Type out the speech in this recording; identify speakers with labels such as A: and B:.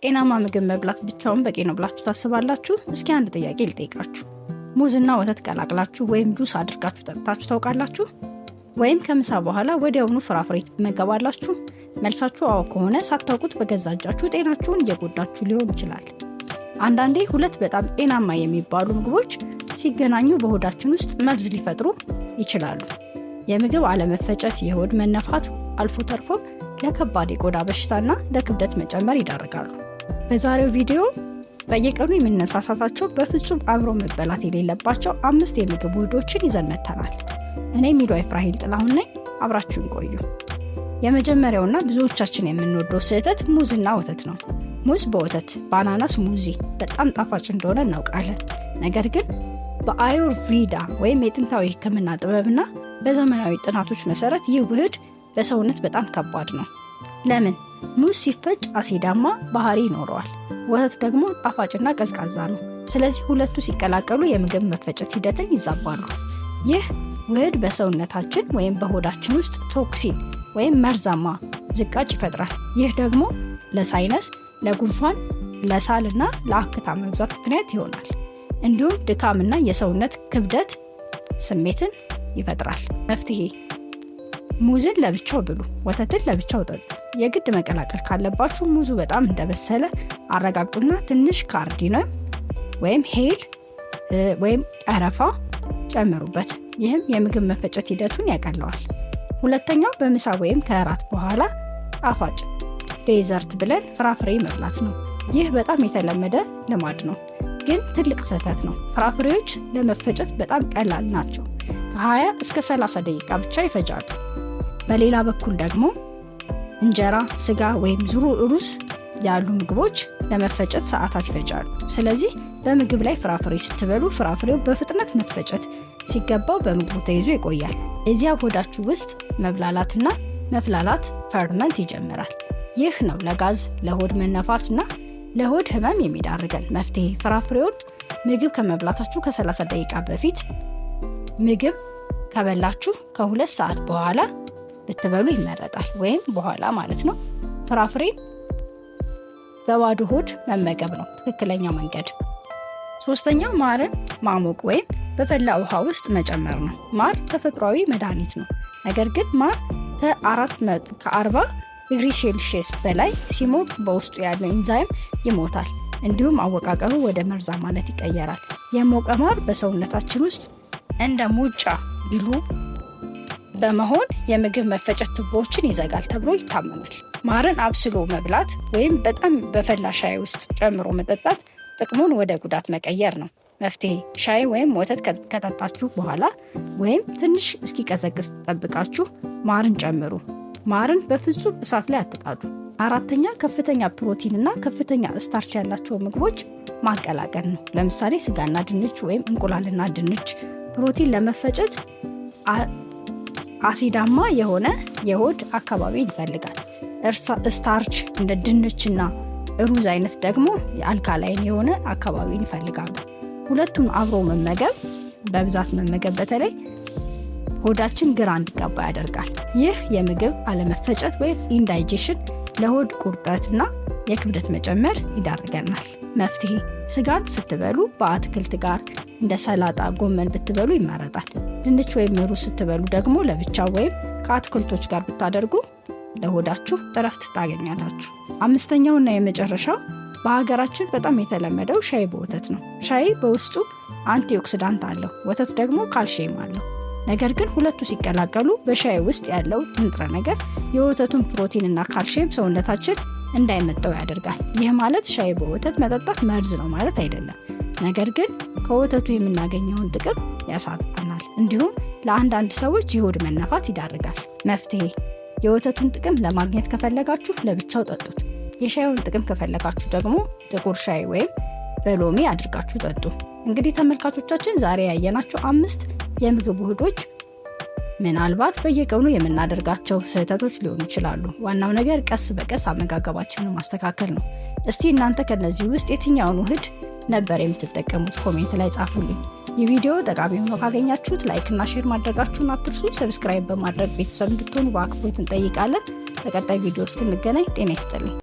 A: ጤናማ ምግብ መብላት ብቻውን በቂ ነው ብላችሁ ታስባላችሁ? እስኪ አንድ ጥያቄ ልጠይቃችሁ። ሙዝና ወተት ቀላቅላችሁ ወይም ጁስ አድርጋችሁ ጠጥታችሁ ታውቃላችሁ? ወይም ከምሳ በኋላ ወዲያውኑ ፍራፍሬ ትመገባላችሁ? መልሳችሁ አዎ ከሆነ ሳታውቁት በገዛ እጃችሁ ጤናችሁን እየጎዳችሁ ሊሆን ይችላል። አንዳንዴ ሁለት በጣም ጤናማ የሚባሉ ምግቦች ሲገናኙ በሆዳችን ውስጥ መርዝ ሊፈጥሩ ይችላሉ። የምግብ አለመፈጨት፣ የሆድ መነፋት፣ አልፎ ተርፎ ለከባድ የቆዳ በሽታና ለክብደት መጨመር ይዳርጋሉ። በዛሬው ቪዲዮ በየቀኑ የምንነሳሳታቸው በፍጹም አብሮ መበላት የሌለባቸው 5 የምግብ ውህዶችን ይዘን መጥተናል። እኔ ሚድዋይፍ ራሄል ጥላሁን ነኝ። አብራችሁን ቆዩ። የመጀመሪያውና ብዙዎቻችን የምንወደው ስህተት ሙዝና ወተት ነው። ሙዝ በወተት በአናናስ ሙዚ በጣም ጣፋጭ እንደሆነ እናውቃለን። ነገር ግን በአዩርቬዳ ወይም የጥንታዊ ሕክምና ጥበብና በዘመናዊ ጥናቶች መሰረት ይህ ውህድ በሰውነት በጣም ከባድ ነው። ለምን? ሙዝ ሲፈጭ አሲዳማ ባህሪ ይኖረዋል። ወተት ደግሞ ጣፋጭና ቀዝቃዛ ነው። ስለዚህ ሁለቱ ሲቀላቀሉ የምግብ መፈጨት ሂደትን ይዛባሉ። ይህ ውህድ በሰውነታችን ወይም በሆዳችን ውስጥ ቶክሲን ወይም መርዛማ ዝቃጭ ይፈጥራል። ይህ ደግሞ ለሳይነስ፣ ለጉንፋን፣ ለሳልና ለአክታ መብዛት ምክንያት ይሆናል። እንዲሁም ድካምና የሰውነት ክብደት ስሜትን ይፈጥራል። መፍትሄ: ሙዝን ለብቻው ብሉ፣ ወተትን ለብቻው ጠጡ። የግድ መቀላቀል ካለባችሁ ሙዙ በጣም እንደበሰለ አረጋግጡና ትንሽ ካርዲነም ወይም ሄል ወይም ቀረፋ ጨምሩበት። ይህም የምግብ መፈጨት ሂደቱን ያቀለዋል። ሁለተኛው በምሳ ወይም ከእራት በኋላ ጣፋጭ ዴዘርት ብለን ፍራፍሬ መብላት ነው። ይህ በጣም የተለመደ ልማድ ነው፣ ግን ትልቅ ስህተት ነው። ፍራፍሬዎች ለመፈጨት በጣም ቀላል ናቸው። ከ20 እስከ 30 ደቂቃ ብቻ ይፈጃሉ። በሌላ በኩል ደግሞ እንጀራ፣ ስጋ ወይም ሩዝ ያሉ ምግቦች ለመፈጨት ሰዓታት ይፈጃሉ። ስለዚህ በምግብ ላይ ፍራፍሬ ስትበሉ ፍራፍሬው በፍጥነት መፈጨት ሲገባው በምግቡ ተይዞ ይቆያል። እዚያ ሆዳችሁ ውስጥ መብላላትና መፍላላት ፈርመንት ይጀምራል። ይህ ነው ለጋዝ፣ ለሆድ መነፋትና ለሆድ ህመም የሚዳርገን። መፍትሄ: ፍራፍሬውን ምግብ ከመብላታችሁ ከ30 ደቂቃ በፊት፣ ምግብ ከበላችሁ ከ2 ሰዓት በኋላ ልትበሉ ይመረጣል። ወይም በኋላ ማለት ነው። ፍራፍሬ በባዶ ሆድ መመገብ ነው ትክክለኛው መንገድ። ሶስተኛው ማርን ማሞቅ ወይም በፈላ ውሃ ውስጥ መጨመር ነው። ማር ተፈጥሯዊ መድኃኒት ነው። ነገር ግን ማር ከ40 ዲግሪ ሴልሺየስ በላይ ሲሞቅ በውስጡ ያለው ኢንዛይም ይሞታል። እንዲሁም አወቃቀሩ ወደ መርዛማነት ይቀየራል። የሞቀ ማር በሰውነታችን ውስጥ እንደ ሙጫ ቢሉ በመሆን የምግብ መፈጨት ቱቦዎችን ይዘጋል ተብሎ ይታመናል። ማርን አብስሎ መብላት ወይም በጣም በፈላ ሻይ ውስጥ ጨምሮ መጠጣት ጥቅሙን ወደ ጉዳት መቀየር ነው። መፍትሄ: ሻይ ወይም ወተት ከጠጣችሁ በኋላ ወይም ትንሽ እስኪቀዘቅዝ ጠብቃችሁ ማርን ጨምሩ። ማርን በፍጹም እሳት ላይ አትጣዱ። አራተኛ ከፍተኛ ፕሮቲን እና ከፍተኛ ስታርች ያላቸው ምግቦች ማቀላቀል ነው። ለምሳሌ ስጋና ድንች ወይም እንቁላልና ድንች ፕሮቲን ለመፈጨት አሲዳማ የሆነ የሆድ አካባቢን ይፈልጋል። ስታርች እንደ ድንችና ሩዝ አይነት ደግሞ የአልካላይን የሆነ አካባቢን ይፈልጋሉ። ሁለቱን አብሮ መመገብ፣ በብዛት መመገብ በተለይ ሆዳችን ግራ እንዲጋባ ያደርጋል። ይህ የምግብ አለመፈጨት ወይም ኢንዳይጀሽን ለሆድ ቁርጠትና የክብደት መጨመር ይዳርገናል። መፍትሄ: ስጋን ስትበሉ በአትክልት ጋር እንደ ሰላጣ፣ ጎመን ብትበሉ ይመረጣል። ድንች ወይም ሩዝ ስትበሉ ደግሞ ለብቻው ወይም ከአትክልቶች ጋር ብታደርጉ ለሆዳችሁ እረፍት ታገኛላችሁ። አምስተኛውና የመጨረሻው በሀገራችን በጣም የተለመደው ሻይ በወተት ነው። ሻይ በውስጡ አንቲኦክሲዳንት አለው፣ ወተት ደግሞ ካልሲየም አለው። ነገር ግን ሁለቱ ሲቀላቀሉ በሻይ ውስጥ ያለው ንጥረ ነገር የወተቱን ፕሮቲን እና ካልሲየም ሰውነታችን እንዳይመጣው ያደርጋል። ይህ ማለት ሻይ በወተት መጠጣት መርዝ ነው ማለት አይደለም። ነገር ግን ከወተቱ የምናገኘውን ጥቅም ያሳጣናል። እንዲሁም ለአንዳንድ ሰዎች የሆድ መነፋት ይዳርጋል። መፍትሄ: የወተቱን ጥቅም ለማግኘት ከፈለጋችሁ ለብቻው ጠጡት። የሻዩን ጥቅም ከፈለጋችሁ ደግሞ ጥቁር ሻይ ወይም በሎሚ አድርጋችሁ ጠጡ። እንግዲህ ተመልካቾቻችን ዛሬ ያየናቸው 5 የምግብ ውህዶች ምናልባት በየቀኑ የምናደርጋቸው ስህተቶች ሊሆኑ ይችላሉ። ዋናው ነገር ቀስ በቀስ አመጋገባችንን ማስተካከል ነው። እስቲ እናንተ ከነዚህ ውስጥ የትኛውን ውህድ ነበር የምትጠቀሙት? ኮሜንት ላይ ጻፉልኝ። የቪዲዮ ጠቃሚ ሆኖ ካገኛችሁት ላይክ እና ሼር ማድረጋችሁን አትርሱ። ሰብስክራይብ በማድረግ ቤተሰብ እንድትሆኑ በአክብሮት እንጠይቃለን። በቀጣይ ቪዲዮ እስክንገናኝ ጤና ይስጥልኝ።